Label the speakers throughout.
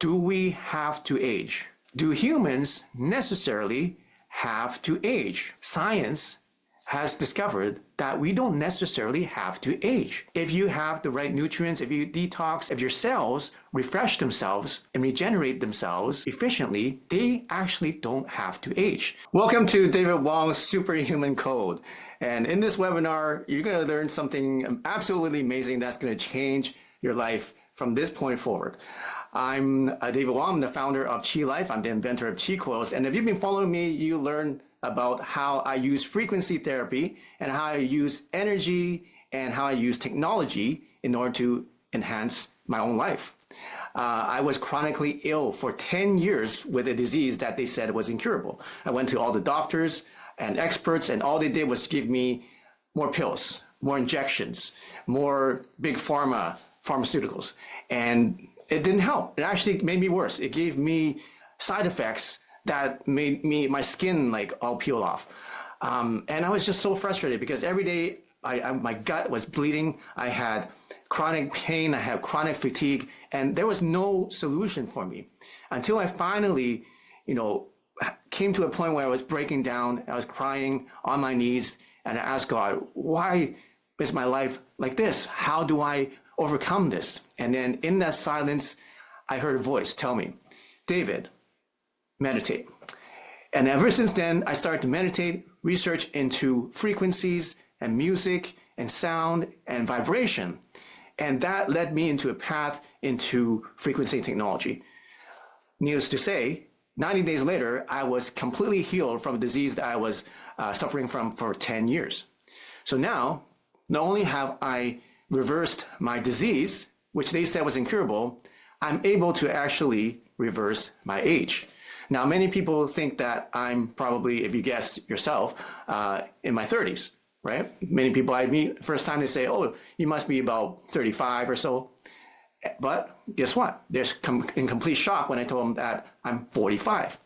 Speaker 1: Do we have to age? Do humans necessarily have to age? Science has discovered that we don't necessarily have to age. If you have the right nutrients, if you detox, if your cells refresh themselves and regenerate themselves efficiently, they actually don't have to age. Welcome to David Wong's Superhuman Code. And in this webinar, you're going to learn something absolutely amazing that's going to change your life from this point forward. I'm David Wong. I'm the founder of Qi Life. I'm the inventor of Qi Coils. And if you've been following me, you learn about how I use frequency therapy and how I use energy and how I use technology in order to enhance my own life. I was chronically ill for 10 years with a disease that they said was incurable. I went to all the doctors and experts, and all they did was give me more pills, more injections, more big pharmaceuticals. And it didn't help. It actually made me worse. It gave me side effects that made my skin like all peel off. And I was just so frustrated because every day my gut was bleeding. I had chronic pain. I had chronic fatigue, and there was no solution for me until I finally, came to a point where I was breaking down. I was crying on my knees, and I asked God, why is my life like this? How do I overcome this? And then in that silence, I heard a voice tell me, David, meditate. And ever since then, I started to meditate, research into frequencies and music and sound and vibration. And that led me into a path into frequency technology. Needless to say, 90 days later, I was completely healed from a disease that I was suffering from for 10 years. So now, not only have I reversed my disease, which they said was incurable, I'm able to actually reverse my age. Now, many people think that I'm probably, if you guessed yourself, in my 30s, right? Many people I meet, first time they say, oh, you must be about 35 or so. But guess what? They're in complete shock when I told them that I'm 45.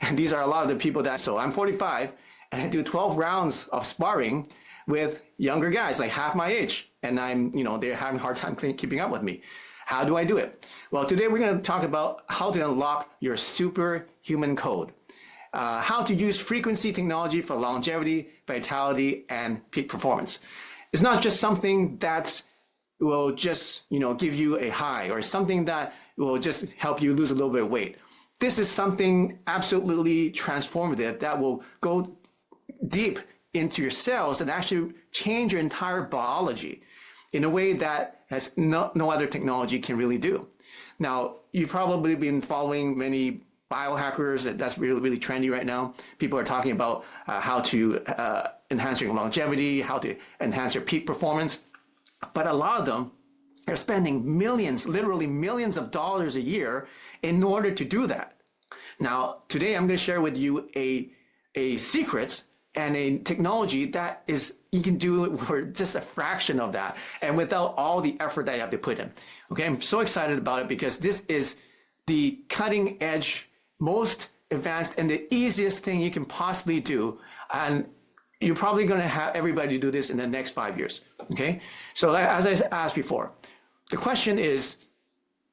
Speaker 1: And these are a lot of the people so I'm 45 and I do 12 rounds of sparring with younger guys, like half my age. And they're having a hard time keeping up with me. How do I do it? Well, today we're going to talk about how to unlock your superhuman code, how to use frequency technology for longevity, vitality, and peak performance. It's not just something that will just, give you a high or something that will just help you lose a little bit of weight. This is something absolutely transformative that will go deep into your cells and actually change your entire biology in a way that has no other technology can really do. Now, you've probably been following many biohackers. That's really, really trendy right now. People are talking about how to enhance your longevity, how to enhance your peak performance. But a lot of them are spending millions, literally millions of dollars a year in order to do that. Now, today I'm going to share with you a secret and a technology that you can do it for just a fraction of that and without all the effort that you have to put in. Okay, I'm so excited about it because this is the cutting edge, most advanced, and the easiest thing you can possibly do. And you're probably going to have everybody do this in the next 5 years. Okay, so as I asked before, the question is,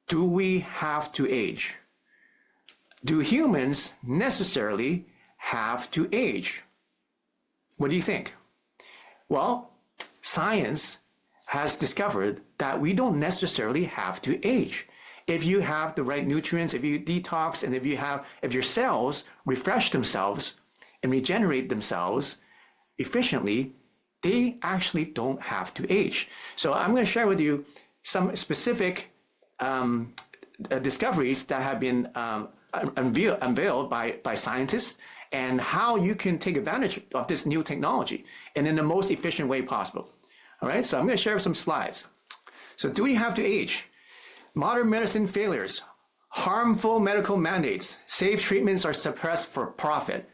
Speaker 1: do we have to age? Do humans necessarily have to age? What do you think? Well, science has discovered that we don't necessarily have to age. If you have the right nutrients, if you detox, and if your cells refresh themselves and regenerate themselves efficiently, they actually don't have to age. So I'm going to share with you some specific discoveries that have been unveiled by scientists, and how you can take advantage of this new technology and in the most efficient way possible. All right, so I'm going to share some slides. So do we have to age? Modern medicine failures, harmful medical mandates, safe treatments are suppressed for profit.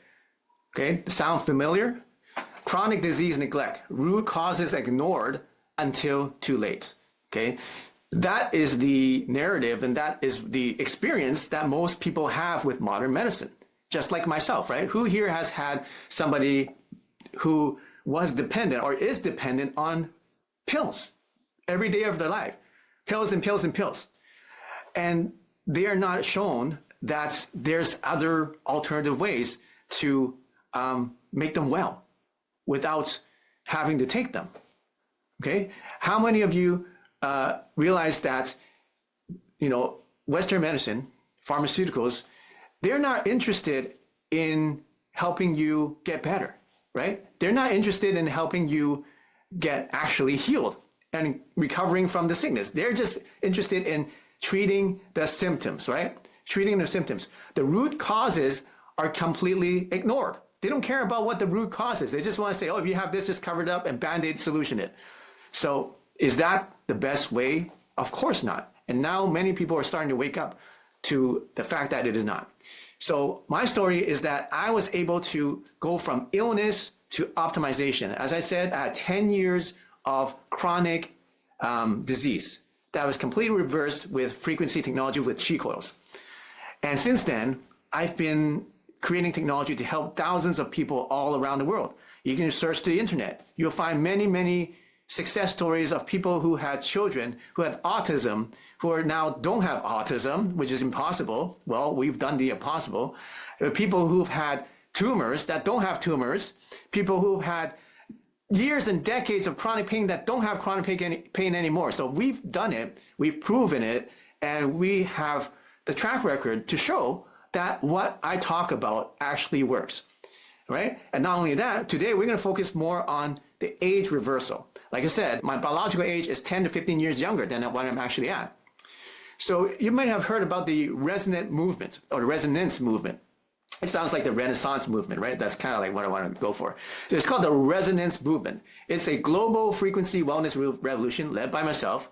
Speaker 1: Okay, sound familiar? Chronic disease neglect, root causes ignored until too late. Okay, that is the narrative and that is the experience that most people have with modern medicine. Just like myself, right? Who here has had somebody who was dependent or is dependent on pills every day of their life? Pills and pills and pills. And they are not shown that there's other alternative ways to make them well without having to take them. Okay, how many of you realize that, Western medicine, pharmaceuticals, they're not interested in helping you get better, right? They're not interested in helping you get actually healed and recovering from the sickness. They're just interested in treating the symptoms, right? Treating the symptoms. The root causes are completely ignored. They don't care about what the root cause is. They just want to say, oh, if you have this, just cover it up and Band-Aid solution it. So is that the best way? Of course not. And now many people are starting to wake up to the fact that it is not. So my story is that I was able to go from illness to optimization. As I said, I had 10 years of chronic disease that was completely reversed with frequency technology with Qi coils. And since then, I've been creating technology to help thousands of people all around the world. You can search the internet. You'll find many, many success stories of people who had children who had autism, who are now don't have autism, which is impossible. Well, we've done the impossible. There are people who've had tumors that don't have tumors, people who've had years and decades of chronic pain that don't have chronic pain anymore. So we've done it, we've proven it, and we have the track record to show that what I talk about actually works, right? And not only that, today we're going to focus more on the age reversal. Like I said, my biological age is 10 to 15 years younger than what I'm actually at. So you might have heard about the resonant movement or the resonance movement. It sounds like the Renaissance movement, right? That's kind of like what I want to go for. So it's called the resonance movement. It's a global frequency wellness revolution led by myself.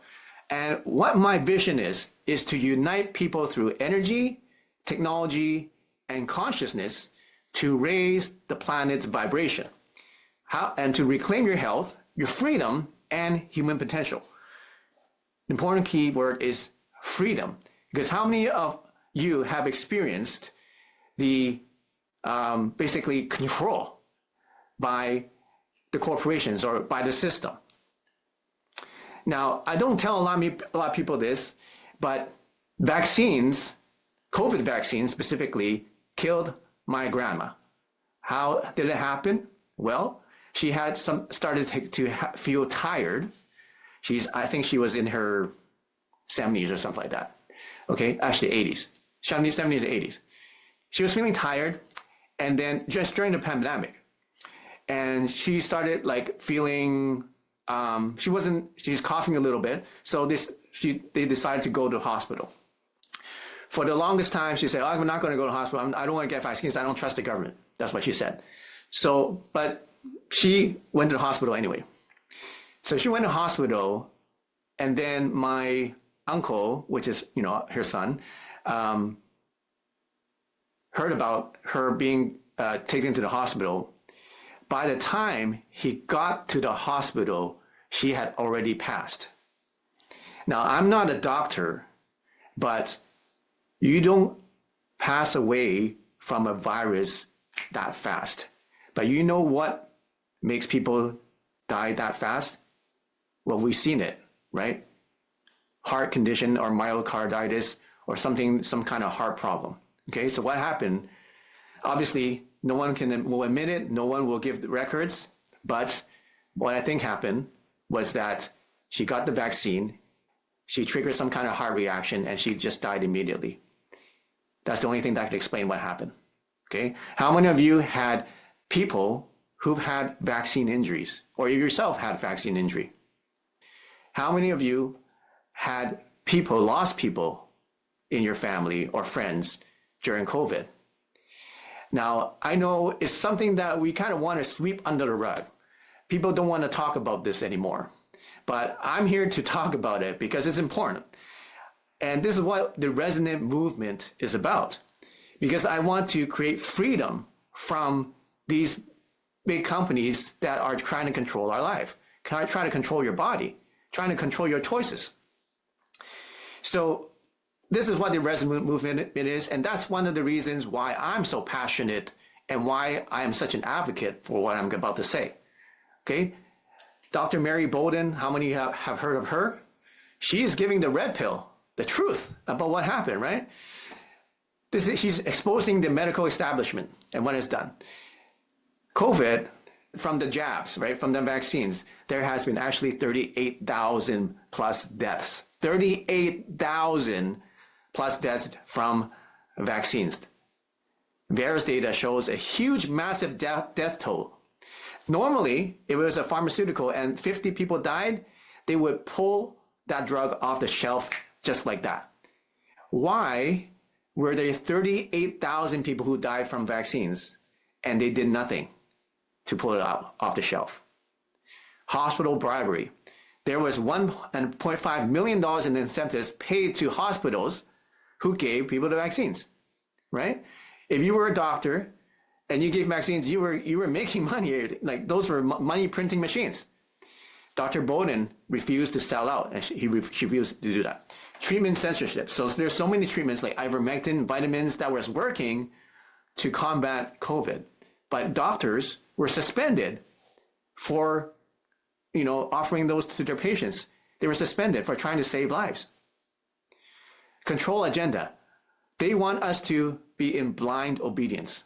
Speaker 1: And what my vision is to unite people through energy, technology, and consciousness to raise the planet's vibration. And to reclaim your health, your freedom, and human potential. The important key word is freedom, because how many of you have experienced the basically control by the corporations or by the system? Now, I don't tell a lot of people this, but vaccines, COVID vaccines specifically, killed my grandma. How did it happen? Well, she had started to feel tired. I think she was in her 70s or something like that. Okay, actually 80s, 70s and 80s. She was feeling tired, and then just during the pandemic, and she started like feeling, she's coughing a little bit. So they decided to go to the hospital. For the longest time, she said, oh, I'm not going to go to the hospital. I don't want to get vaccines. I don't trust the government. That's what she said. So, but she went to the hospital anyway. So she went to the hospital, and then my uncle, which is, her son, heard about her being taken to the hospital. By the time he got to the hospital, she had already passed. Now, I'm not a doctor, but you don't pass away from a virus that fast. But you know what makes people die that fast? Well, we've seen it, right? Heart condition or myocarditis or some kind of heart problem. Okay, so what happened? Obviously, no one will admit it. No one will give the records. But what I think happened was that she got the vaccine. She triggered some kind of heart reaction, and she just died immediately. That's the only thing that could explain what happened. Okay, how many of you had people who've had vaccine injuries, or you yourself had vaccine injury? How many of you had lost people in your family or friends during COVID? Now, I know it's something that we kind of want to sweep under the rug. People don't want to talk about this anymore, but I'm here to talk about it because it's important. And this is what the resonant movement is about, because I want to create freedom from these big companies that are trying to control our life, trying to control your body, trying to control your choices. So this is what the resonant movement is, and that's one of the reasons why I'm so passionate and why I am such an advocate for what I'm about to say. Okay, Dr. Mary Bolden, how many have heard of her? She is giving the red pill the truth about what happened, right? He's exposing the medical establishment and what it's done. COVID, from the jabs, right, from the vaccines, there has been actually 38,000 plus deaths. 38,000 plus deaths from vaccines. Various data shows a huge, massive death toll. Normally, if it was a pharmaceutical and 50 people died, they would pull that drug off the shelf just like that. Why were there 38,000 people who died from vaccines and they did nothing to pull it out off the shelf? Hospital bribery. There was $1.5 million in incentives paid to hospitals who gave people the vaccines, right? If you were a doctor and you gave vaccines, you were making money. Like, those were money printing machines. Dr. Bowden refused to sell out, and she refused to do that. Treatment censorship. So there's so many treatments like ivermectin, vitamins that was working to combat COVID, but doctors were suspended for, offering those to their patients. They were suspended for trying to save lives. Control agenda. They want us to be in blind obedience.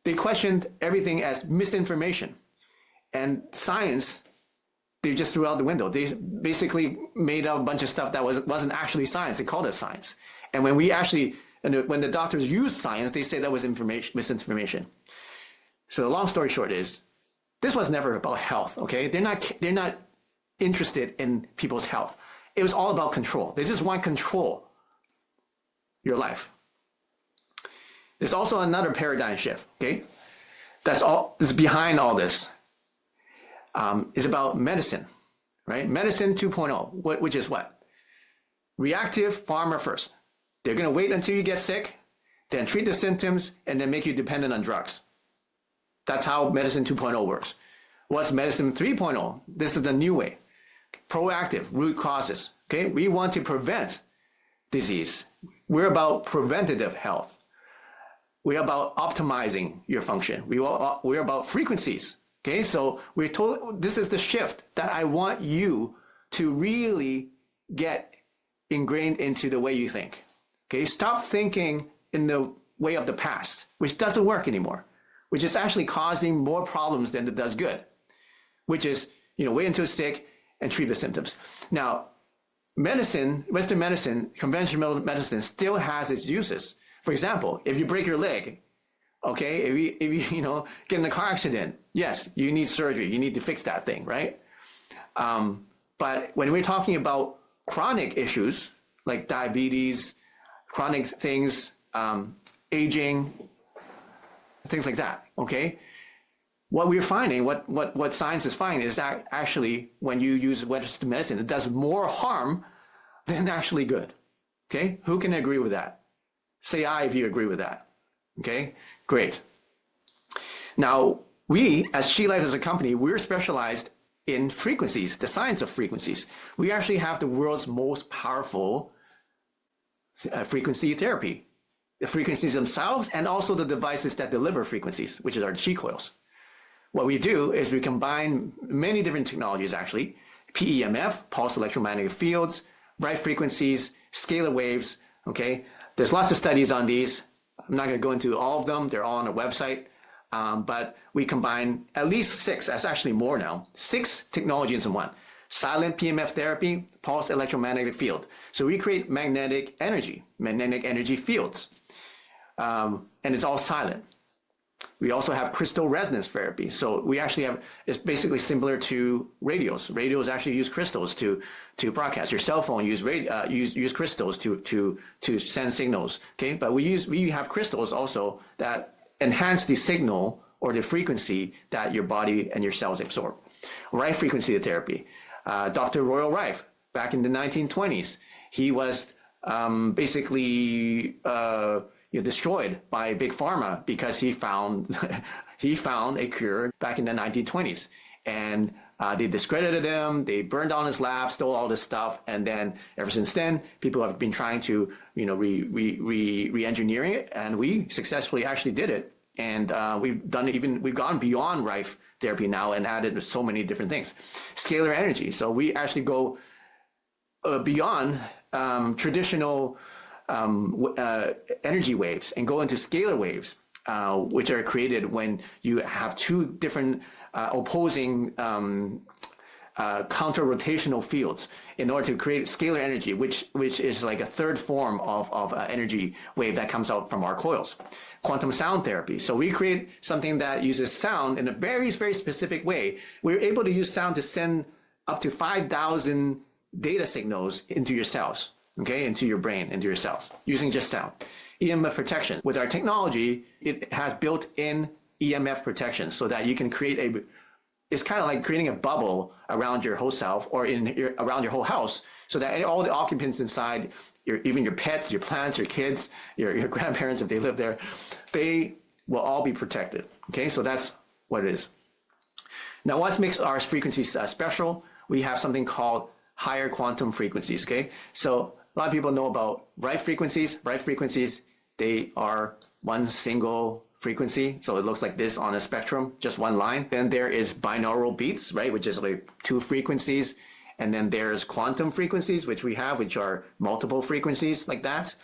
Speaker 1: They questioned everything as misinformation, and science, they just threw out the window. They basically made up a bunch of stuff that wasn't actually science. They called it science. And when the doctors used science, they say that was misinformation. So the long story short is, this was never about health, okay? They're not interested in people's health. It was all about control. They just want control your life. There's also another paradigm shift, okay? This is behind all this. Is about medicine, right? Medicine 2.0, which is what? Reactive pharma first. They're going to wait until you get sick, then treat the symptoms, and then make you dependent on drugs. That's how medicine 2.0 works. What's medicine 3.0? This is the new way. Proactive, root causes, okay? We want to prevent disease. We're about preventative health. We're about optimizing your function. We're about frequencies. Okay, so we're told this is the shift that I want you to really get ingrained into the way you think. Okay, stop thinking in the way of the past, which doesn't work anymore, which is actually causing more problems than it does good, which is, wait until sick and treat the symptoms. Now, medicine, Western medicine, conventional medicine still has its uses. For example, if you break your leg, okay, if you get in a car accident, yes, you need surgery. You need to fix that thing, right? But when we're talking about chronic issues like diabetes, chronic things, aging, things like that, okay? What we're finding, what science is finding is that actually when you use Western medicine, it does more harm than actually good, okay? Who can agree with that? Say aye if you agree with that. Okay, great. Now, we, as Qi Life as a company, we're specialized in frequencies, the science of frequencies. We actually have the world's most powerful frequency therapy. The frequencies themselves and also the devices that deliver frequencies, which is our Qi coils. What we do is we combine many different technologies actually, PEMF, pulse electromagnetic fields, right frequencies, scalar waves, okay? There's lots of studies on these. I'm not going to go into all of them. They're all on our website. But we combine at least 6, that's actually more now, 6 technologies in one. Silent PEMF therapy, pulse electromagnetic field. So we create magnetic energy fields. And it's all silent. We also have crystal resonance therapy. So we actually have, it's basically similar to radios. Radios actually use crystals to broadcast. Your cell phone use crystals to send signals. Okay, but we have crystals also that enhance the signal or the frequency that your body and your cells absorb. Rife frequency therapy. Dr. Royal Rife, back in the 1920s, he was basically destroyed by Big Pharma because he found a cure back in the 1920s, and they discredited him. They burned down his lab, stole all this stuff, and then ever since then, people have been trying to re-engineering it, and we successfully actually did it. And we've gone beyond Rife therapy now and added so many different things. Scalar energy. So we actually go beyond traditional energy waves and go into scalar waves, which are created when you have two different opposing counter-rotational fields in order to create scalar energy, which is like a third form of energy wave that comes out from our coils. Quantum sound therapy. So we create something that uses sound in a very, very specific way. We're able to use sound to send up to 5,000 data signals into your cells, okay, into your brain, into your cells, using just sound. EMF protection. With our technology, it has built-in EMF protection so that you can create it's kind of like creating a bubble around your whole self or around your whole house so that all the occupants inside, even your pets, your plants, your kids, your grandparents, if they live there, they will all be protected. Okay, so that's what it is. Now, what makes our frequencies special? We have something called higher quantum frequencies. Okay, so a lot of people know about right frequencies. Right frequencies, they are one single frequency. So it looks like this on a spectrum, just one line. Then there is binaural beats, right, which is like two frequencies. And then there's quantum frequencies, which we have, which are multiple frequencies like that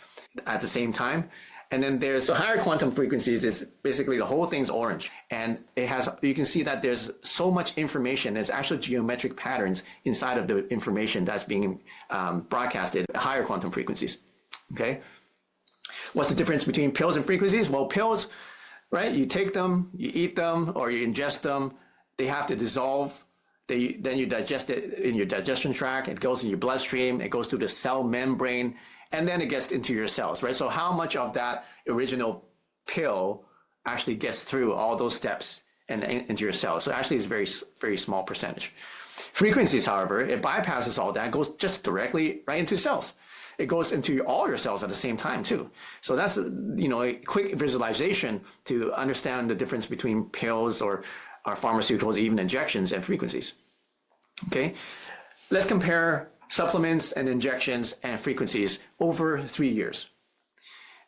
Speaker 1: at the same time. And then there's so higher quantum frequencies. It's basically the whole thing's orange. And it has, you can see that there's so much information. There's actual geometric patterns inside of the information that's being broadcasted at higher quantum frequencies. Okay. What's the difference between pills and frequencies? Well, pills, right? You take them, you eat them, or you ingest them. They have to dissolve. Then you digest it in your digestion tract. It goes in your bloodstream. It goes through the cell membrane, and then it gets into your cells, right? So how much of that original pill actually gets through all those steps and into your cells? So actually, it's a very, very small percentage. Frequencies, however, it bypasses all that. It goes just directly right into cells. It goes into all your cells at the same time too. So that's, a quick visualization to understand the difference between pills or pharmaceuticals, even injections, and frequencies. Okay, let's compare supplements and injections and frequencies over 3 years.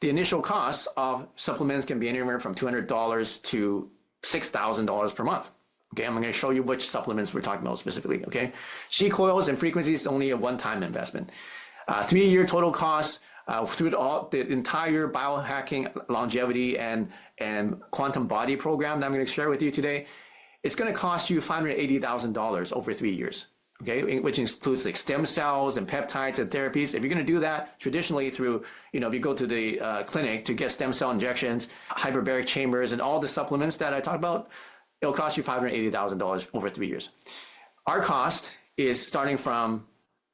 Speaker 1: The initial cost of supplements can be anywhere from $200 to $6,000 per month. Okay, I'm going to show you which supplements we're talking about specifically. Okay, Qi coils and frequencies is only a one-time investment. 3-year total cost through the entire biohacking longevity and quantum body program that I'm going to share with you today. It's going to cost you $580,000 over 3 years. Okay, which includes like stem cells and peptides and therapies. If you're going to do that traditionally through, if you go to the clinic to get stem cell injections, hyperbaric chambers, and all the supplements that I talked about, it'll cost you $580,000 over 3 years. Our cost is starting from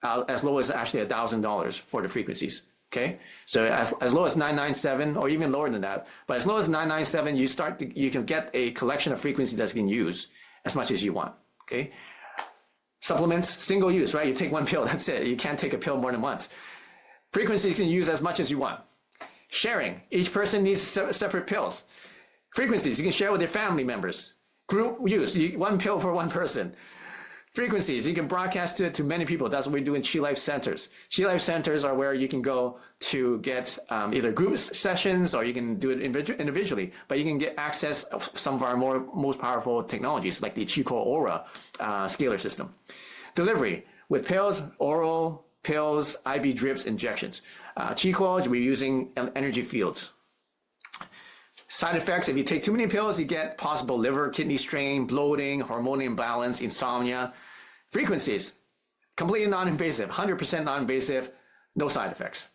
Speaker 1: as low as actually $1,000 for the frequencies. Okay, so as low as $997 or even lower than that, but as low as $997, you can get a collection of frequencies that you can use as much as you want. Okay, supplements, single use, right? You take one pill, that's it. You can't take a pill more than once. Frequencies you can use as much as you want. Sharing, each person needs separate pills. Frequencies you can share with your family members. Group use, one pill for one person. Frequencies, you can broadcast to many people. That's what we do in Qi Life Centers. Qi Life Centers are where you can go to get either group sessions or you can do it individually, but you can get access of some of our most powerful technologies like the Qi Coil Aura scalar system. Delivery with pills, oral pills, IV drips, injections. Qi Coils, we're using energy fields. Side effects, if you take too many pills, you get possible liver, kidney strain, bloating, hormonal imbalance, insomnia. Frequencies, completely non-invasive, 100% non-invasive, no side effects.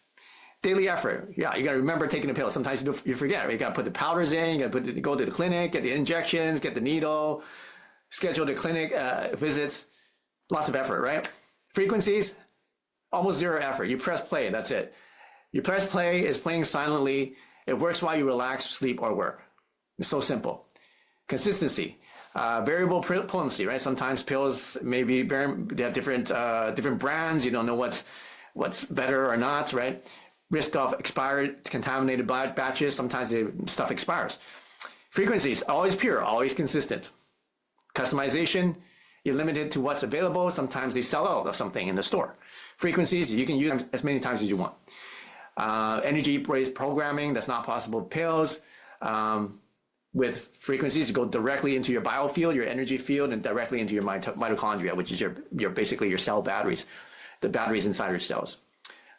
Speaker 1: Daily effort, yeah, you got to remember taking the pill. Sometimes you forget, right? You got to put the powders in, you got to go to the clinic, get the injections, get the needle, schedule the clinic visits, lots of effort, right? Frequencies, almost zero effort. You press play, that's it. You press play, it's playing silently. It works while you relax, sleep, or work. It's so simple. Consistency, variable potency, right? Sometimes pills they have different brands. You don't know what's better or not, right? Risk of expired, contaminated batches. Sometimes the stuff expires. Frequencies, always pure, always consistent. Customization, you're limited to what's available. Sometimes they sell out of something in the store. Frequencies, you can use them as many times as you want. Energy-based programming, that's not possible with pills. With frequencies, you go directly into your biofield, your energy field, and directly into your mitochondria, which is basically your cell batteries, the batteries inside your cells.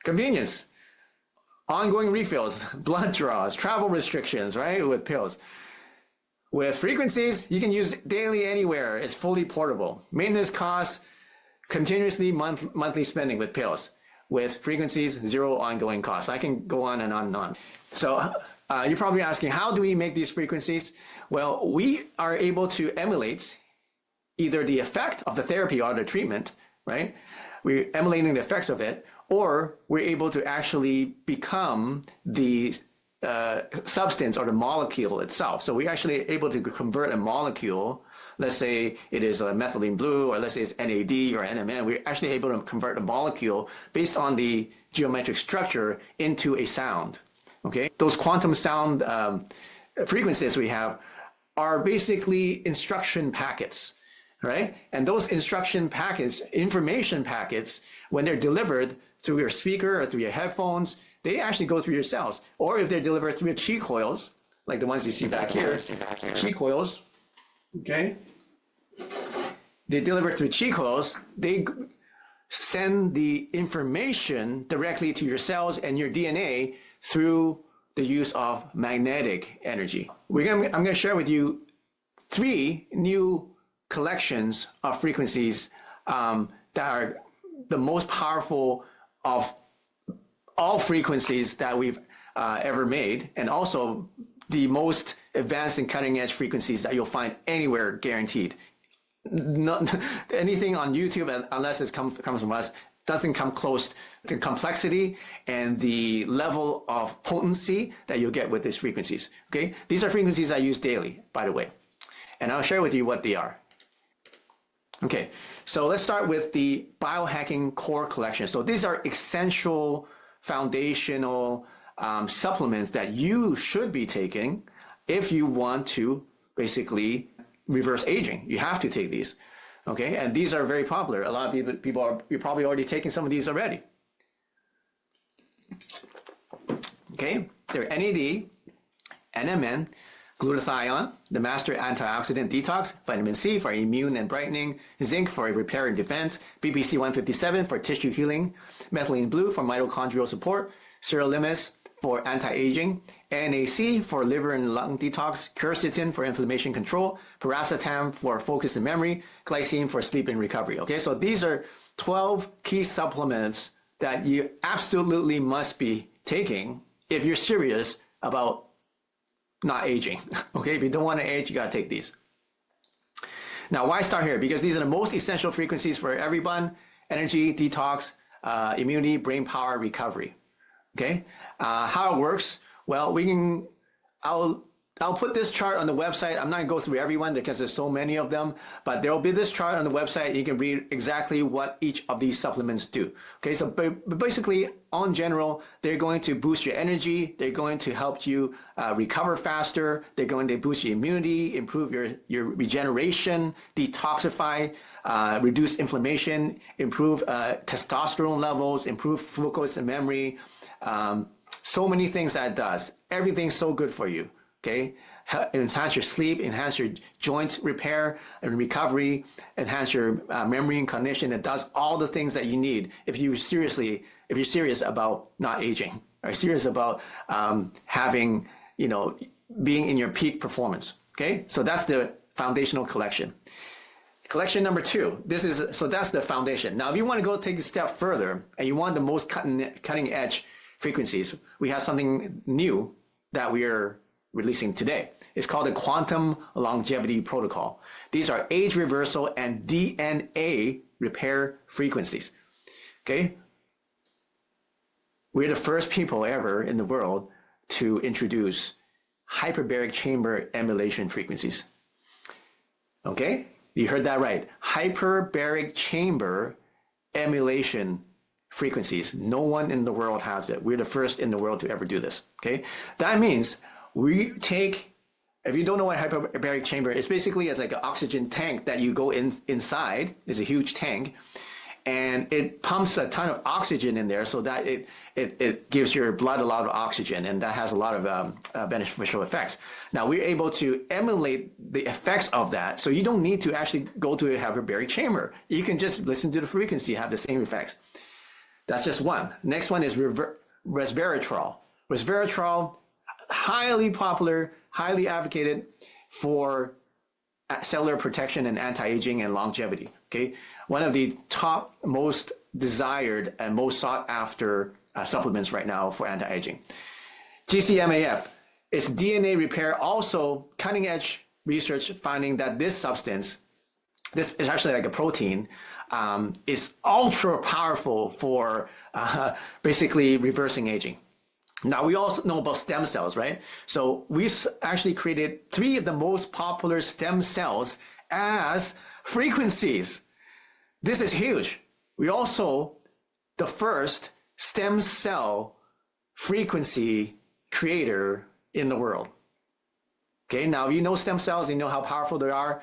Speaker 1: Convenience, ongoing refills, blood draws, travel restrictions, right, with pills. With frequencies, you can use daily anywhere. It's fully portable. Maintenance costs, continuously monthly spending with pills. With frequencies, zero ongoing costs. I can go on and on and on. So you're probably asking, how do we make these frequencies? Well, we are able to emulate either the effect of the therapy or the treatment, right? We're emulating the effects of it, or we're able to actually become the substance or the molecule itself. So we're actually able to convert a molecule. Let's say it is a methylene blue, or let's say it's NAD or NMN. We're actually able to convert a molecule based on the geometric structure into a sound. Okay, those quantum sound frequencies we have are basically instruction packets, right? And those instruction packets, information packets, when they're delivered through your speaker or through your headphones, they actually go through your cells. Or if they're delivered through Qi coils, like the ones you see back here, Qi coils, okay? They deliver through Qi coils, they send the information directly to your cells and your DNA through the use of magnetic energy. I'm going to share with you 3 new collections of frequencies that are the most powerful of all frequencies that we've ever made, and also the most advanced and cutting edge frequencies that you'll find anywhere, guaranteed. Not anything on YouTube, unless it comes from us, doesn't come close to the complexity and the level of potency that you'll get with these frequencies. Okay, these are frequencies I use daily, by the way, and I'll share with you what they are. Okay, so let's start with the Biohacking Core Collection. So these are essential, foundational supplements that you should be taking if you want to basically reverse aging. You have to take these. Okay, and these are very popular. A lot of you're probably already taking some of these already. Okay, they're NAD, NMN, glutathione, the master antioxidant detox, vitamin C for immune and brightening, zinc for repair and defense, BPC 157 for tissue healing, methylene blue for mitochondrial support, sirolimus for anti-aging, NAC for liver and lung detox, quercetin for inflammation control, piracetam for focus and memory, glycine for sleep and recovery. Okay, so these are 12 key supplements that you absolutely must be taking if you're serious about not aging. Okay, if you don't want to age, you got to take these. Now, why start here? Because these are the most essential frequencies for everyone: energy, detox, immunity, brain power, recovery. Okay, how it works? Well, I'll put this chart on the website. I'm not going to go through everyone because there's so many of them, but there will be this chart on the website. You can read exactly what each of these supplements do. Okay, so basically, in general, they're going to boost your energy. They're going to help you recover faster. They're going to boost your immunity, improve your regeneration, detoxify, reduce inflammation, improve testosterone levels, improve focus and memory. So many things that it does. Everything's so good for you. Okay, enhance your sleep, enhance your joint repair and recovery, enhance your memory and cognition. It does all the things that you need if you're serious about not aging, or serious about having, being in your peak performance. Okay, so that's the foundational collection. Collection number 2. So that's the foundation. Now, if you want to go take a step further and you want the most cutting edge frequencies, we have something new that we are releasing today. It's called the Quantum Longevity Protocol. These are age reversal and DNA repair frequencies. Okay? We're the first people ever in the world to introduce hyperbaric chamber emulation frequencies. Okay? You heard that right. Hyperbaric chamber emulation frequencies. No one in the world has it. We're the first in the world to ever do this. Okay? That means we take, if you don't know what hyperbaric chamber is, basically it's like an oxygen tank that you go inside. It's a huge tank, and it pumps a ton of oxygen in there so that it gives your blood a lot of oxygen, and that has a lot of beneficial effects. Now, we're able to emulate the effects of that, so you don't need to actually go to a hyperbaric chamber. You can just listen to the frequency, have the same effects. That's just one. Next one is resveratrol. Resveratrol, highly popular, highly advocated for cellular protection and anti-aging and longevity. Okay, one of the top most desired and most sought after supplements right now for anti-aging. GCMAF, it's DNA repair. Also, cutting edge research finding that this substance, this is actually like a protein, is ultra powerful for basically reversing aging. Now, we also know about stem cells, right? So we've actually created 3 of the most popular stem cells as frequencies. This is huge. We also, the first stem cell frequency creator in the world. Okay, now you know stem cells, you know how powerful they are,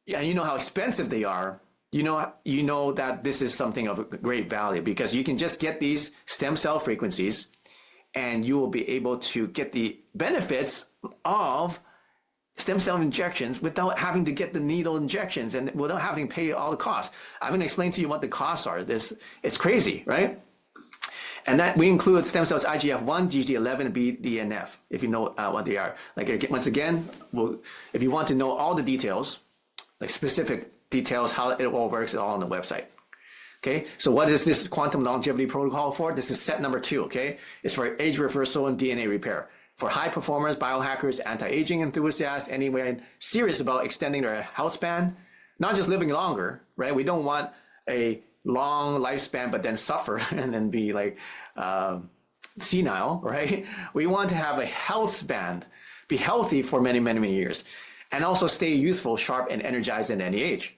Speaker 1: and you know how expensive they are. You know that this is something of great value because you can just get these stem cell frequencies and you will be able to get the benefits of stem cell injections without having to get the needle injections and without having to pay all the costs. I'm going to explain to you what the costs are. It's crazy, right? And that we include stem cells IGF-1, GG11, B, D, and F, if you know what they are. Like once again, if you want to know all the details, like specific details, how it all works, it's all on the website. Okay, so what is this quantum longevity protocol for? This is set number 2, okay? It's for age reversal and DNA repair. For high performers, biohackers, anti-aging enthusiasts, anyone serious about extending their health span, not just living longer, right? We don't want a long lifespan, but then suffer and then be like senile, right? We want to have a health span, be healthy for many, many, many years, and also stay youthful, sharp, and energized at any age.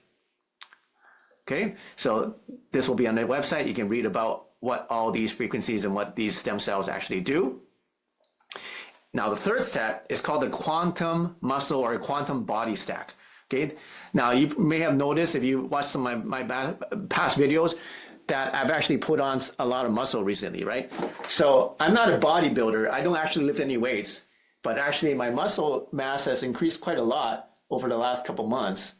Speaker 1: Okay, so this will be on the website. You can read about what all these frequencies and what these stem cells actually do. Now, the third set is called the quantum muscle or quantum body stack. Okay, now you may have noticed if you watched some of my past videos that I've actually put on a lot of muscle recently, right? So I'm not a bodybuilder. I don't actually lift any weights, but actually my muscle mass has increased quite a lot over the last couple months.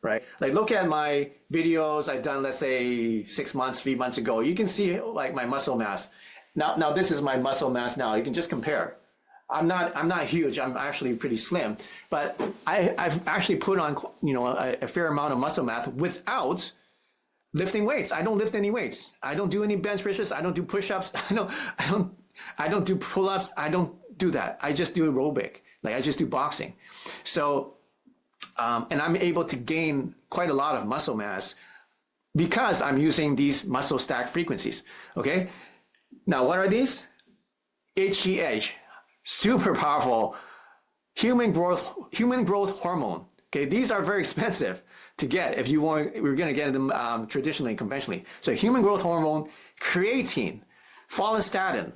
Speaker 1: Right? Like look at my videos I've done, let's say 6 months, 3 months ago. You can see like my muscle mass. Now this is my muscle mass now. You can just compare. I'm not huge. I'm actually pretty slim, but I've actually put on, a fair amount of muscle mass without lifting weights. I don't lift any weights. I don't do any bench presses. I don't do push-ups. I don't do pull-ups. I don't do that. I just do aerobic. Like I just do boxing. So and I'm able to gain quite a lot of muscle mass because I'm using these muscle stack frequencies. Okay. Now, what are these? HGH, super powerful human growth hormone. Okay. These are very expensive to get if you want. We're going to get them traditionally, conventionally. So human growth hormone, creatine, follistatin,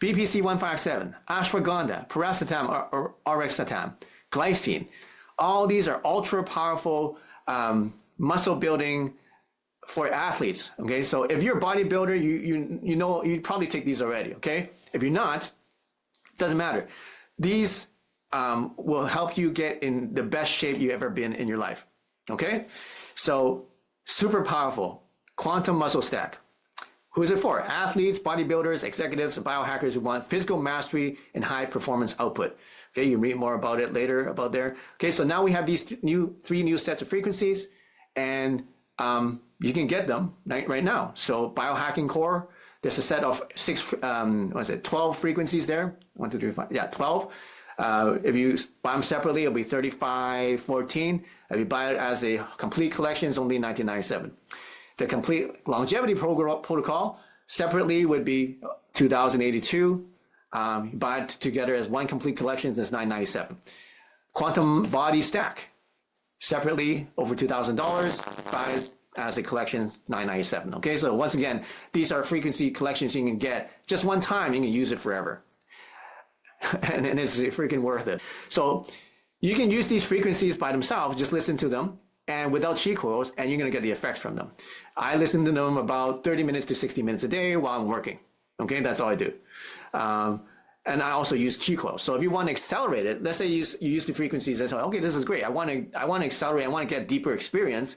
Speaker 1: BPC-157, ashwagandha, piracetam or orexatam, glycine. All these are ultra powerful muscle building for athletes. Okay, so if you're a bodybuilder, you know you probably take these already. Okay, if you're not, doesn't matter. These will help you get in the best shape you've ever been in your life. Okay, so super powerful quantum muscle stack. Who is it for? Athletes, bodybuilders, executives, and biohackers who want physical mastery and high performance output. Okay, you can read more about it later about there. Okay, so now we have these 3 new sets of frequencies, and you can get them right now. So Biohacking Core, there's a set of 12 frequencies there. 1, 2, 3, 5. Yeah, 12. If you buy them separately, it'll be $35.14. If you buy it as a complete collection, it's only $19.97. The complete longevity protocol separately would be $2,082. You buy it together as one complete collection, that's $997. Quantum body stack separately over $2,000. Buy it as a collection, $997. Okay, so once again, these are frequency collections you can get just one time. You can use it forever, and it's freaking worth it. So you can use these frequencies by themselves. Just listen to them. And without Qi coils, and you're going to get the effects from them. I listen to them about 30 minutes to 60 minutes a day while I'm working. Okay, that's all I do. And I also use Qi coils. So if you want to accelerate it, let's say you use the frequencies and say, okay, this is great. I want to accelerate. I want to get deeper experience.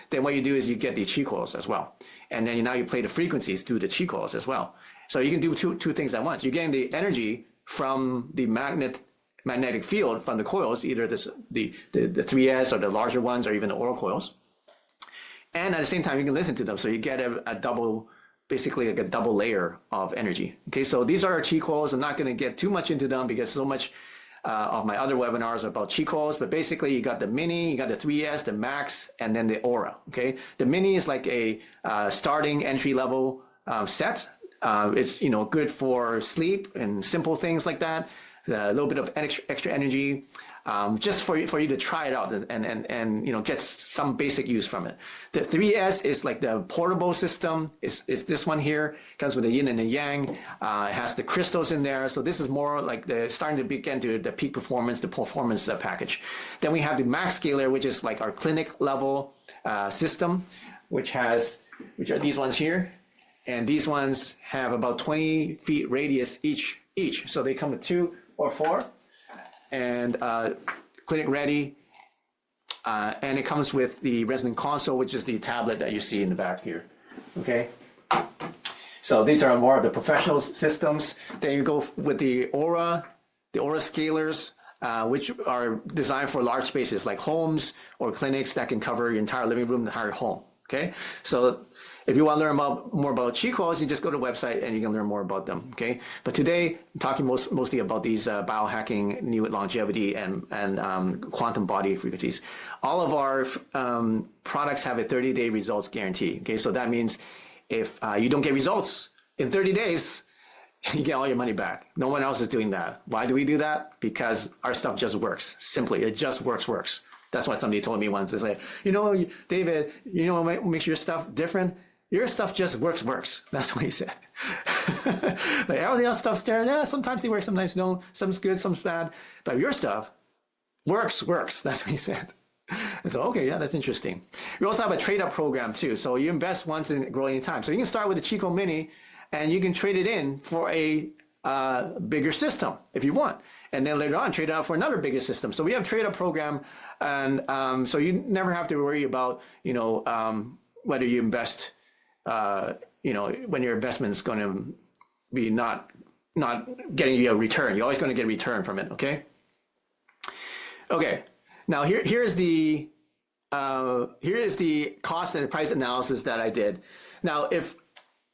Speaker 1: then what you do is you get the Qi coils as well. And then now you play the frequencies through the Qi coils as well. So you can do two things at once. You're getting the energy from the magnetic field from the coils, either the 3S or the larger ones or even the oral coils. And at the same time, you can listen to them. So you get a double, basically like a double layer of energy. Okay, so these are our Qi coils. I'm not going to get too much into them because so much of my other webinars are about Qi coils. But basically, you got the mini, you got the 3S, the max, and then the aura. Okay, the mini is like a starting entry level set. It's good for sleep and simple things like that. A little bit of extra energy, just for you to try it out and get some basic use from it. The 3S is like the portable system. It's this one here. Comes with the yin and the yang. It has the crystals in there. So this is more like starting to get into the peak performance, the performance package. Then we have the max scaler, which is like our clinic level system, which are these ones here. And these ones have about 20 feet radius each. So they come with 2 or 4, and clinic ready, and it comes with the resonant console, which is the tablet that you see in the back here. Okay, so these are more of the professional systems. Then you go with the aura scalers, which are designed for large spaces like homes or clinics that can cover your entire living room, the entire home. Okay, so if you want to learn more about Qi coils, you just go to the website and you can learn more about them. Okay, but today I'm talking mostly about these biohacking, new longevity, and quantum body frequencies. All of our products have a 30-day results guarantee. Okay, so that means if you don't get results in 30 days, you get all your money back. No one else is doing that. Why do we do that? Because our stuff just works. Simply, it just works. That's what somebody told me once. It's like, David, what makes your stuff different? Your stuff just works. That's what he said. Like everything else stuff's there. Yeah, sometimes they work, sometimes they don't. Some's good, some's bad. But your stuff works. That's what he said. And so, okay, yeah, that's interesting. We also have a trade-up program too. So you invest once and grow any time. So you can start with the Qi Coil Mini and you can trade it in for a bigger system if you want. And then later on, trade it out for another bigger system. So we have a trade-up program. And so you never have to worry about, whether you invest, when your investment is going to be not getting you a return. You're always going to get a return from it. Okay. Now here is the cost and price analysis that I did. Now, if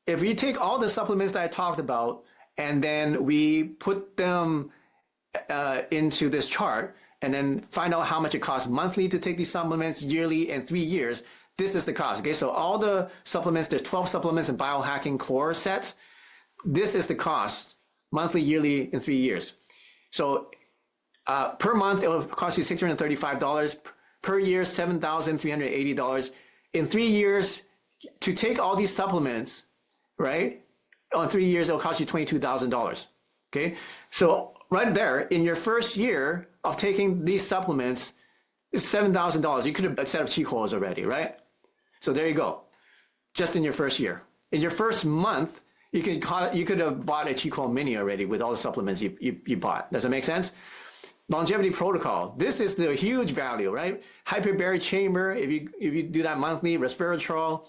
Speaker 1: we take all the supplements that I talked about and then we put them into this chart, and then find out how much it costs monthly to take these supplements, yearly, and 3 years. This is the cost. Okay, so all the supplements, there's 12 supplements in Biohacking Core sets. This is the cost, monthly, yearly, and 3 years. So per month, it will cost you $635. Per year, $7,380. In 3 years, to take all these supplements, right? On 3 years, it will cost you $22,000. Okay, so right there, in your first year of taking these supplements, it's $7,000. You could have set up Qi coils already, right? So there you go. Just in your first year. In your first month, you could have bought a Qi Coil Mini already with all the supplements you bought. Does that make sense? Longevity protocol. This is the huge value, right? Hyperbaric chamber, if you do that monthly, resveratrol,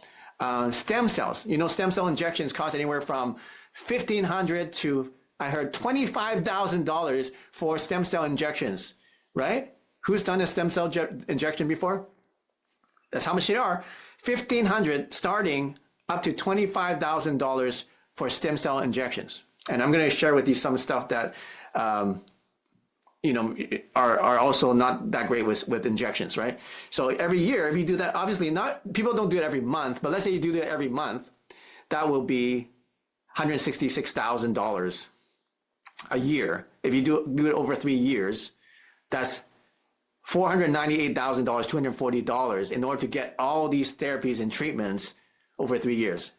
Speaker 1: stem cells. Stem cell injections cost anywhere from $1,500 to, I heard, $25,000 for stem cell injections, right? Who's done a stem cell injection before? That's how much they are. $1,500 starting up to $25,000 for stem cell injections. And I'm going to share with you some stuff that, are also not that great with injections, right? So every year, if you do that, obviously people don't do it every month, but let's say you do that every month, that will be $166,000 a year. If you do it over 3 years, that's $498,000, $240 in order to get all these therapies and treatments over 3 years,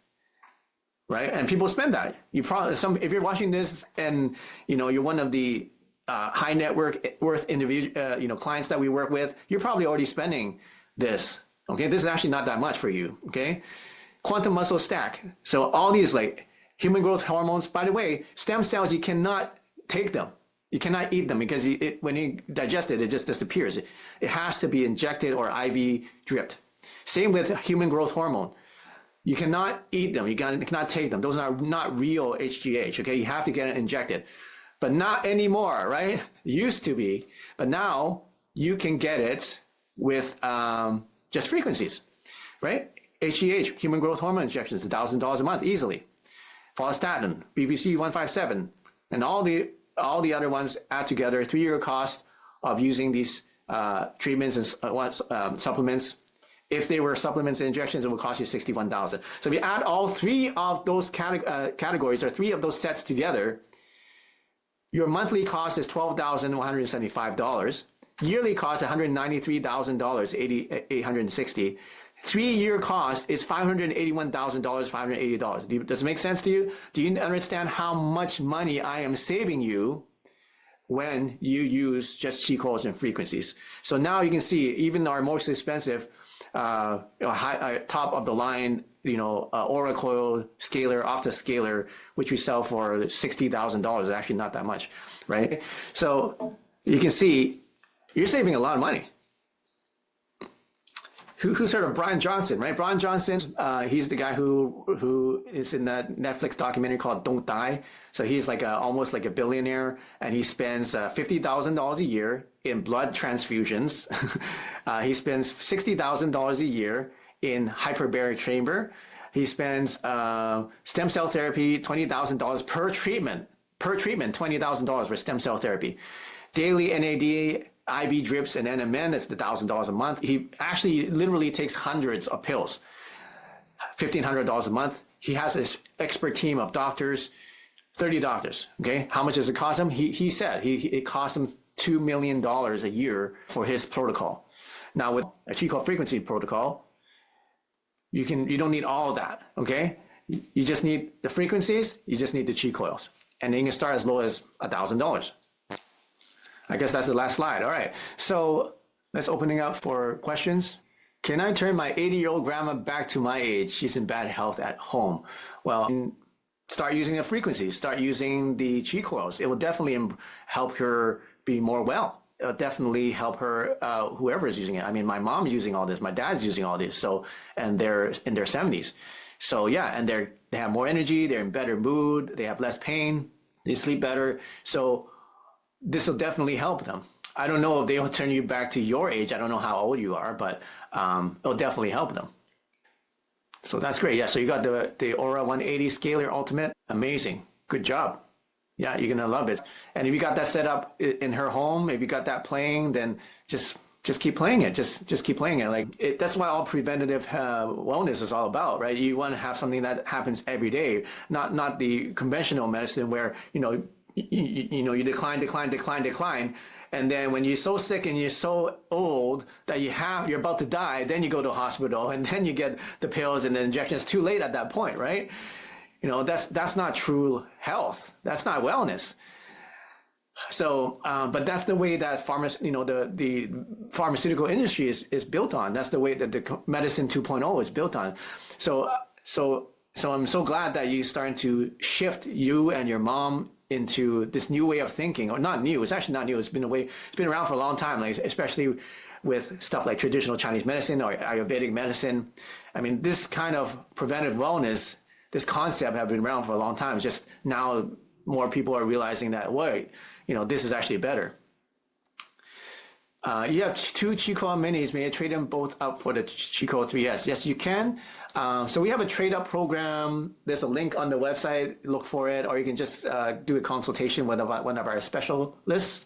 Speaker 1: right? And people spend that. If you're watching this and you're one of the high net worth individual clients that we work with, you're probably already spending this. Okay, this is actually not that much for you. Okay, quantum muscle stack. So all these like human growth hormones, by the way, stem cells, you cannot take them. You cannot eat them because when you digest it, it just disappears. It has to be injected or IV dripped. Same with human growth hormone. You cannot eat them. You cannot take them. Those are not real HGH. Okay, you have to get it injected, but not anymore, right? Used to be, but now you can get it with just frequencies, right? HGH, human growth hormone injections, $1,000 a month easily. Follistatin, BBC 157, and all the other ones add together, 3-year cost of using these treatments and supplements. If they were supplements and injections, it would cost you $61,000. So if you add all 3 of those categories or 3 of those sets together, your monthly cost is $12,175. Yearly cost $193,000, $860. 3-year cost is $581,000, $580. Does it make sense to you? Do you understand how much money I am saving you when you use just Qi coils and frequencies? So now you can see even our most expensive, top of the line, Aura coil scalar, Opta-Scalar, which we sell for $60,000, actually not that much, right? So you can see you're saving a lot of money. Who's heard of Brian Johnson, right? Brian Johnson, he's the guy who is in that Netflix documentary called Don't Die. So he's like almost like a billionaire, and he spends $50,000 a year in blood transfusions. He spends $60,000 a year in hyperbaric chamber. He spends stem cell therapy, $20,000 per treatment, $20,000 for stem cell therapy. Daily NAD, IV drips and NMN, that's $1,000 a month. He actually literally takes hundreds of pills, $1,500 a month. He has this expert team of doctors, 30 doctors. Okay, how much does it cost him? He said it cost him $2 million a year for his protocol. Now with a Qi coil frequency protocol, you don't need all of that. Okay, you just need the frequencies. You just need the Qi coils, and then you can start as low as $1,000. I guess that's the last slide. All right. So let's opening up for questions. Can I turn my 80-year-old grandma back to my age? She's in bad health at home. Well, start using the frequencies. Start using the Qi coils. It will definitely help her be more well. It'll definitely help her, whoever is using it. I mean, my mom's using all this. My dad's using all this. So, and they're in their 70s. So yeah, and they have more energy. They're in better mood. They have less pain. They sleep better. So this will definitely help them. I don't know if they will turn you back to your age. I don't know how old you are, but it'll definitely help them. So that's great. Yeah, so you got the Aura 180 Scalar Ultimate. Amazing. Good job. Yeah, you're going to love it. And if you got that set up in her home, if you got that playing, then just keep playing it. Just keep playing it. That's what all preventative wellness is all about, right? You want to have something that happens every day, not the conventional medicine where, you decline. And then when you're so sick and you're so old that you're about to die, then you go to a hospital and then you get the pills and the injections. Too late at that point, right? That's not true health. That's not wellness. So, but that's the way that the pharmaceutical industry is built on. That's the way that the medicine 2.0 is built on. So I'm so glad that you're starting to shift you and your mom into this new way of thinking, or not new. It's actually not new. It's been around for a long time, especially with stuff like traditional Chinese medicine or Ayurvedic medicine. I mean, this kind of preventive wellness, this concept have been around for a long time. It's just now more people are realizing that, wait, this is actually better. You have 2 Qi coil minis. May I trade them both up for the Qi coil 3S? Yes, you can. So we have a trade-up program. There's a link on the website. Look for it, or you can just do a consultation with one of our specialists,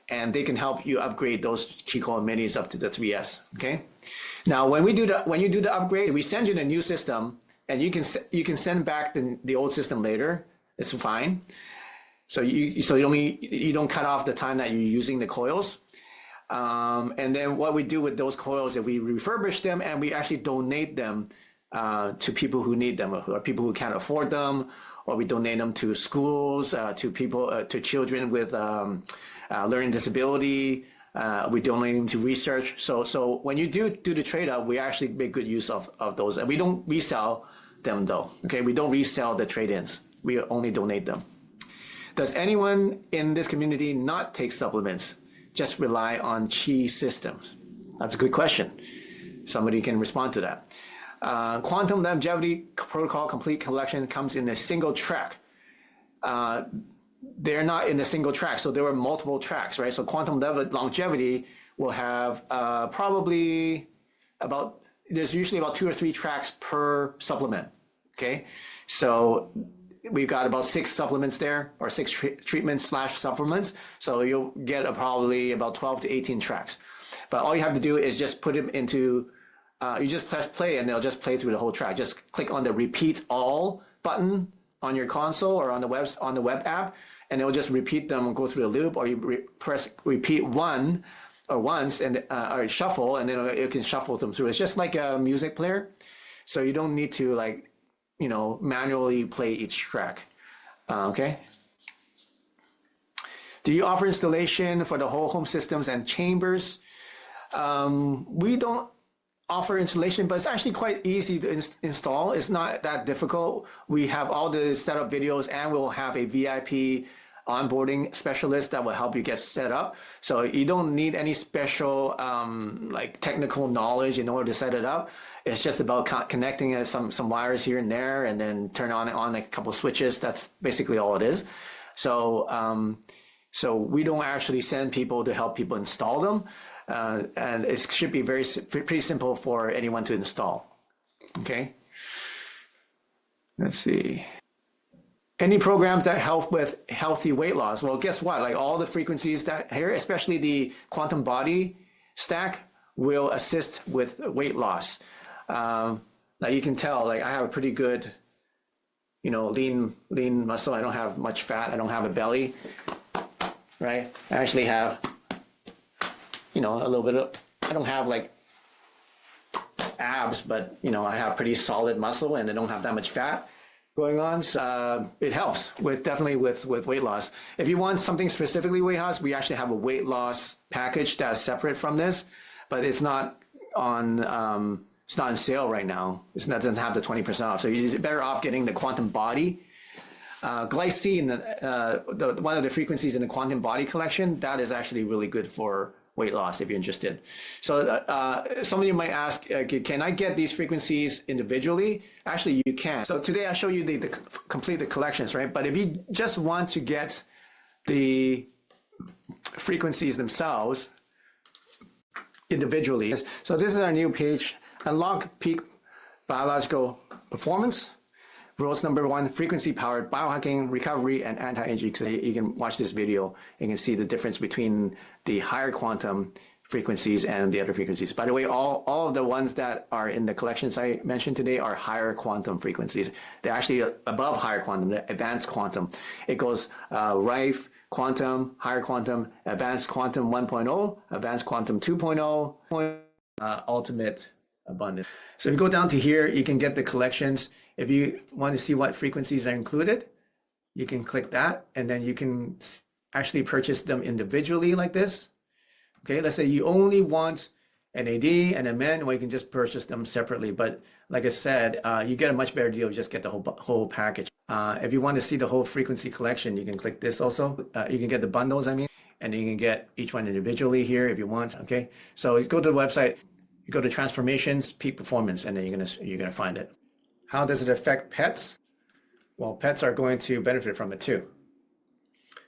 Speaker 1: and they can help you upgrade those Qi coil minis up to the 3S. Okay. Now, when you do the upgrade, we send you the new system, and you can send back the old system later. It's fine. So you don't cut off the time that you're using the coils. And then what we do with those coils is we refurbish them and we actually donate them to people who need them, or people who can't afford them, or we donate them to schools, to children with learning disability. We donate them to research. So when you do the trade up, we actually make good use of those, and we don't resell them though. Okay, we don't resell the trade-ins. We only donate them. Does anyone in this community not take supplements? Just rely on Qi systems? That's a good question. somebody can respond to that. Quantum Longevity Protocol Complete Collection comes in a single track. They're not in a single track, so there were multiple tracks, right? So Quantum Longevity will have probably there's usually about 2 or 3 tracks per supplement, okay? So we've got about 6 supplements there, or 6 treatments/supplements. So you'll get probably about 12 to 18 tracks. But all you have to do is just put them into, you just press play and they'll just play through the whole track. Just click on the repeat all button on your console or on the web app, and it'll just repeat them and go through the loop, or you press repeat once and or shuffle, and then it can shuffle them through. It's just like a music player. So you don't need to manually play each track. Okay. Do you offer installation for the whole home systems and chambers? We don't offer installation, but it's actually quite easy to install. It's not that difficult. We have all the setup videos, and we'll have a VIP onboarding specialist that will help you get set up. So you don't need any special technical knowledge in order to set it up. It's just about connecting some wires here and there, and then turn on a couple switches. That's basically all it is. So so we don't actually send people to help people install them, and it should be pretty simple for anyone to install. Okay. Let's see. Any programs that help with healthy weight loss? Well, guess what? Like all the frequencies that here, especially the quantum body stack, will assist with weight loss. Now you can tell, like I have a pretty good, lean muscle. I don't have much fat. I don't have a belly, right? I actually have, a little bit of, I don't have like abs, but I have pretty solid muscle, and I don't have that much fat going on. So it helps definitely with weight loss. If you want something specifically weight loss, we actually have a weight loss package that's separate from this, but it's not on sale right now. It doesn't have the 20% off. So you're better off getting the quantum body. Glycine, one of the frequencies in the quantum body collection, that is actually really good for weight loss if you're interested. So some of you might ask, can I get these frequencies individually? Actually, you can. So today I show you the complete the collections, right? But if you just want to get the frequencies themselves individually, so this is our new page, Unlock Peak Biological Performance. Rules number 1, frequency-powered biohacking, recovery, and anti-aging. So you can watch this video and you can see the difference between the higher quantum frequencies and the other frequencies. By the way, all of the ones that are in the collections I mentioned today are higher quantum frequencies. They're actually above higher quantum, the advanced quantum. It goes Rife, quantum, higher quantum, advanced quantum 1.0, advanced quantum 2.0, ultimate abundance. So if you go down to here, you can get the collections. If you want to see what frequencies are included, you can click that, and then you can actually purchase them individually like this. Okay, let's say you only want an AD and a MEN, or you can just purchase them separately. But like I said, you get a much better deal. You just get the whole package. If you want to see the whole frequency collection, you can click this also. You can get the bundles, and you can get each one individually here if you want. Okay, so you go to the website. You go to transformations, peak performance, and then you're gonna find it. How does it affect pets? Well, pets are going to benefit from it too.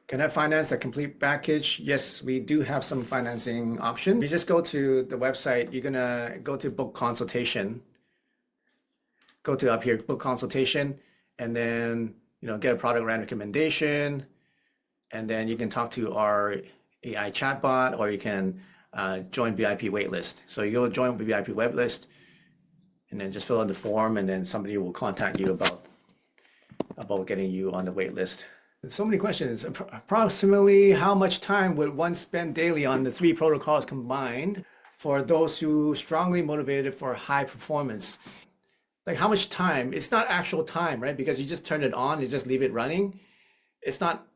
Speaker 1: Can I finance a complete package? Yes, we do have some financing options. You just go to the website. You're gonna go to book consultation. Go to up here, book consultation, and then get a product recommendation, and then you can talk to our AI chatbot, or you can join VIP waitlist. So you'll join the VIP waitlist, and then just fill out the form, and then somebody will contact you about getting you on the waitlist. So many questions. Approximately how much time would one spend daily on the 3 protocols combined for those who strongly motivated for high performance? Like how much time? It's not actual time, right? Because you just turn it on, you just leave it running. It's not.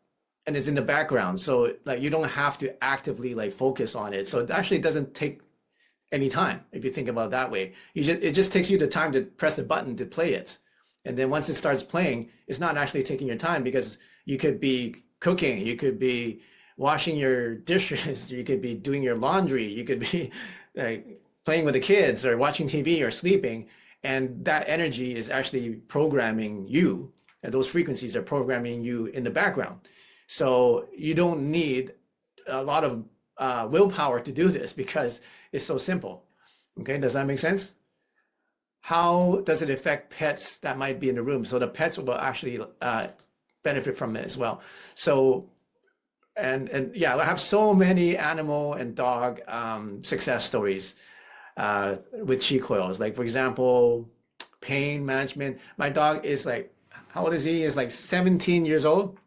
Speaker 1: And it's in the background, so like you don't have to actively focus on it. So it actually doesn't take any time if you think about it that way. It just takes you the time to press the button to play it, and then once it starts playing, it's not actually taking your time, because you could be cooking, you could be washing your dishes, you could be doing your laundry, you could be playing with the kids or watching TV or sleeping, and that energy is actually programming you, and those frequencies are programming you in the background. So you don't need a lot of willpower to do this because it's so simple. Okay, does that make sense? How does it affect pets that might be in the room? So the pets will actually benefit from it as well. So, and yeah, I have so many animal and dog success stories with Qi coils. Like for example, pain management. My dog is like, how old is he? He's like 17 years old.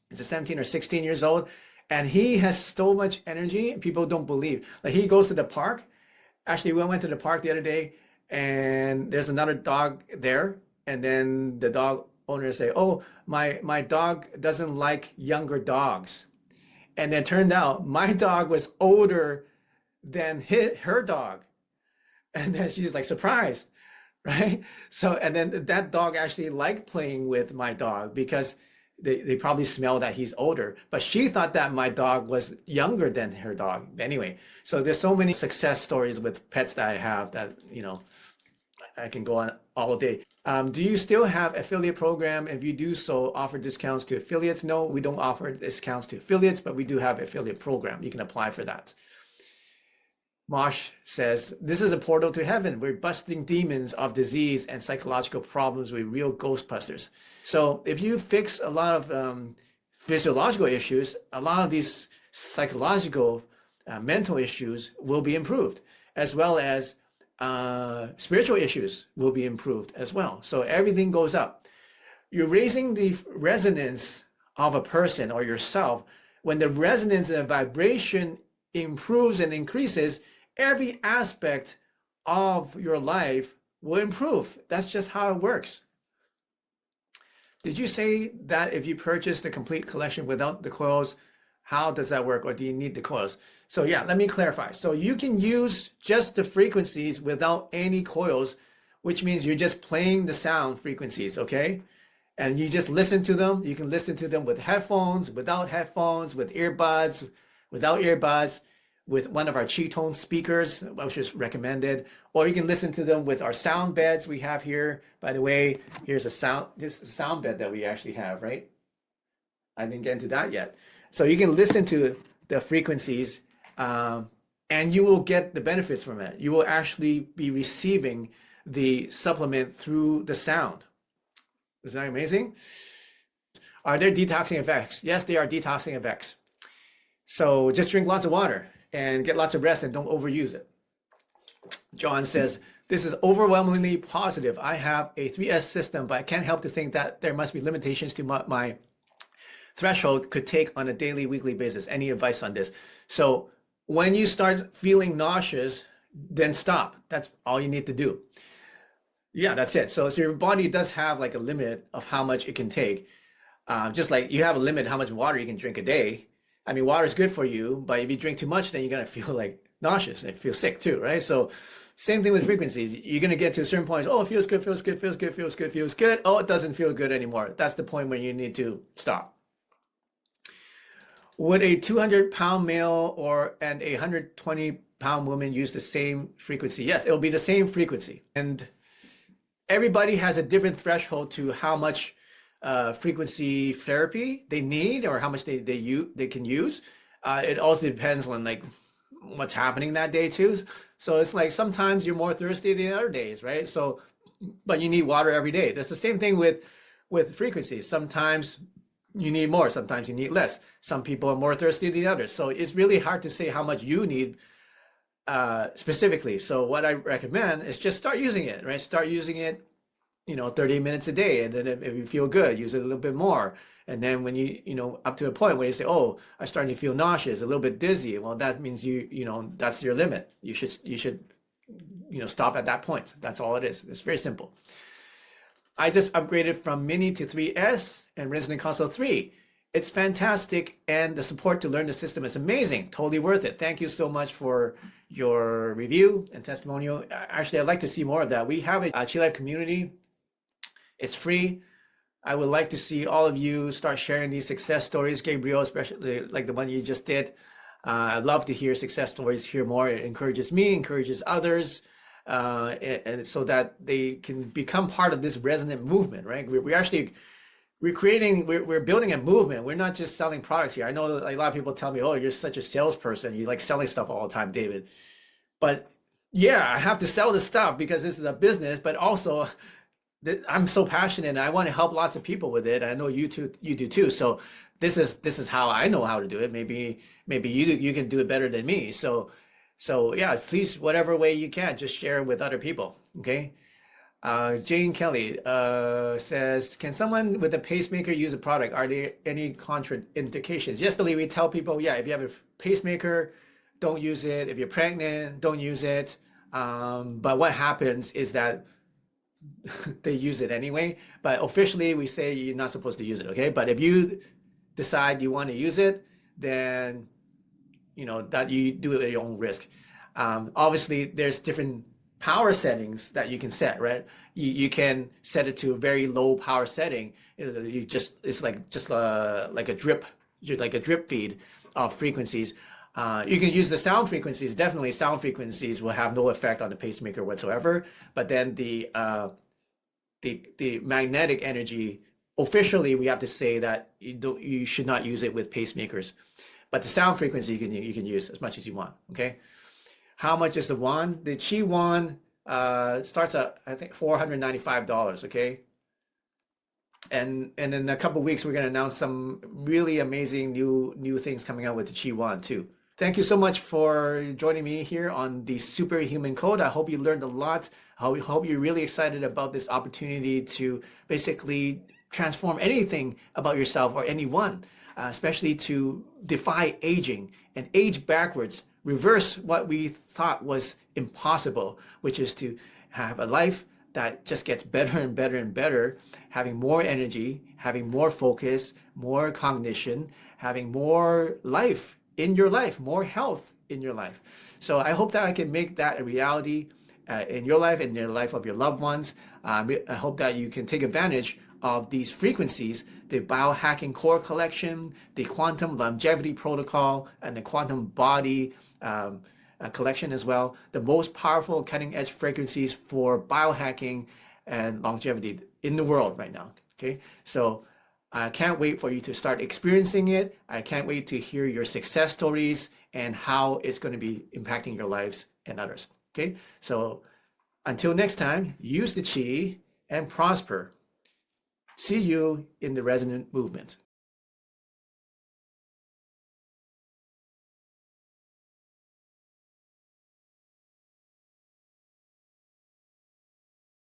Speaker 1: He's 17 or 16 years old. And he has so much energy, people don't believe. Like he goes to the park. Actually, we went to the park the other day and there's another dog there. And then the dog owner say, oh, my dog doesn't like younger dogs. And it turned out my dog was older than her dog. And then she's like surprised, right? So, and then that dog actually liked playing with my dog because they probably smell that he's older, but she thought that my dog was younger than her dog. Anyway, so there's so many success stories with pets that I have that, you know, I can go on all day. Do you still have affiliate program? If you do so, offer discounts to affiliates? No, we don't offer discounts to affiliates, but we do have affiliate program. You can apply for that. Mosh says, this is a portal to heaven. We're busting demons of disease and psychological problems with real ghostbusters. So if you fix a lot of physiological issues, a lot of these psychological, mental issues will be improved, as well as spiritual issues will be improved as well. So everything goes up. You're raising the resonance of a person or yourself. When the resonance and vibration improves and increases, every aspect of your life will improve. That's just how it works. Did you say that if you purchase the complete collection without the coils, how does that work? Or do you need the coils? So yeah, let me clarify. So you can use just the frequencies without any coils, which means you're just playing the sound frequencies, okay? And you just listen to them. You can listen to them with headphones, without headphones, with earbuds, without earbuds, with one of our Qi tone speakers, which is recommended, or you can listen to them with our sound beds we have here. By the way, here's this is the sound bed that we actually have, right? I didn't get into that yet. So you can listen to the frequencies and you will get the benefits from it. You will actually be receiving the supplement through the sound. Isn't that amazing? Are there detoxing effects? Yes, there are detoxing effects. So just drink lots of water and get lots of rest and don't overuse it. John says, this is overwhelmingly positive. I have a 3S system, but I can't help to think that there must be limitations to my threshold could take on a daily, weekly basis. Any advice on this? So when you start feeling nauseous, then stop. That's all you need to do. Yeah, that's it. So your body does have like a limit of how much it can take. Just like you have a limit how much water you can drink a day. I mean, water is good for you, but if you drink too much, then you're going to feel like nauseous and feel sick too, right? So same thing with frequencies. You're going to get to a certain point. Oh, it feels good, feels good, feels good, feels good, feels good. Oh, it doesn't feel good anymore. That's the point where you need to stop. Would a 200-pound male and a 120-pound woman use the same frequency? Yes, it'll be the same frequency. And everybody has a different threshold to how much frequency therapy they need or how much they can use. It also depends on like what's happening that day too. So it's like sometimes you're more thirsty than other days, right? So, but you need water every day. That's the same thing with frequencies. Sometimes you need more, sometimes you need less. Some people are more thirsty than others. So it's really hard to say how much you need specifically. So what I recommend is just start using it, right? Start using it 30 minutes a day. And then if you feel good, use it a little bit more. And then when you up to a point where you say, oh, I'm starting to feel nauseous, a little bit dizzy. Well, that means that's your limit. You should stop at that point. That's all it is. It's very simple. I just upgraded from Mini to 3S and Resonant Console 3. It's fantastic. And the support to learn the system is amazing. Totally worth it. Thank you so much for your review and testimonial. Actually, I'd like to see more of that. We have a Qi Life community. It's free. I would like to see all of you start sharing these success stories, Gabriel, especially like the one you just did. I'd love to hear success stories, hear more. It encourages me, encourages others, and so that they can become part of this resonant movement, right? We're building a movement. We're not just selling products here. I know a lot of people tell me, oh, you're such a salesperson. You like selling stuff all the time, David. But yeah, I have to sell this stuff because this is a business, but also I'm so passionate and I want to help lots of people with it. I know you do too. So this is how I know how to do it. Maybe you can do it better than me. So yeah, please, whatever way you can, just share it with other people. Okay. Jane Kelly says, can someone with a pacemaker use a product? Are there any contraindications? Yesterday we tell people, yeah, if you have a pacemaker, don't use it. If you're pregnant, don't use it. But what happens is that they use it anyway. But officially, we say you're not supposed to use it. Okay. But if you decide you want to use it, then that you do it at your own risk. Obviously, there's different power settings that you can set, right? You can set it to a very low power setting. It's like a drip feed of frequencies. You can use the sound frequencies. Definitely, sound frequencies will have no effect on the pacemaker whatsoever. But then the magnetic energy, officially, we have to say that you should not use it with pacemakers. But the sound frequency you can use as much as you want. Okay. How much is the wand? The Qi wand starts at, I think, $495. Okay. And in a couple of weeks, we're going to announce some really amazing new things coming out with the Qi wand too. Thank you so much for joining me here on the Superhuman Code. I hope you learned a lot. I hope you're really excited about this opportunity to basically transform anything about yourself or anyone, especially to defy aging and age backwards, reverse what we thought was impossible, which is to have a life that just gets better and better and better, having more energy, having more focus, more cognition, having more life in your life, more health in your life. So I hope that I can make that a reality in your life and in the life of your loved ones. I hope that you can take advantage of these frequencies, the Biohacking Core Collection, the Quantum Longevity Protocol, and the Quantum Body Collection as well. The most powerful cutting-edge frequencies for biohacking and longevity in the world right now. Okay, so I can't wait for you to start experiencing it. I can't wait to hear your success stories and how it's going to be impacting your lives and others. Okay, so until next time, use the Qi and prosper. See you in the resonant movement.